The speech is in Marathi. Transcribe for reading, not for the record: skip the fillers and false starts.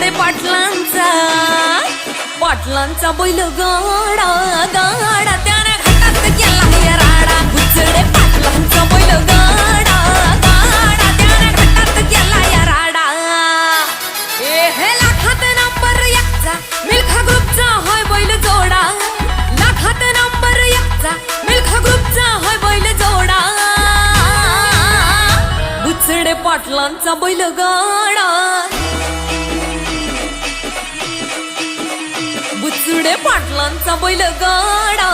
बुचडे पाटलांचा बैल गाडा गाडा त्याने घाटात केला या राडा। बुचडे पाटलांचा बैल गाडा गाडा त्याने घाटात केला या राडा। हे लाखात नंबर एकचा मिल्खा ग्रुपचा होय बैल जोडा। लाखात नंबर एकचा मिल्खा ग्रुपचा होय बैल जोडा। बुचडे पाटलांचा बैल गाडा बुचडे पाटलांचा बैल गाडा।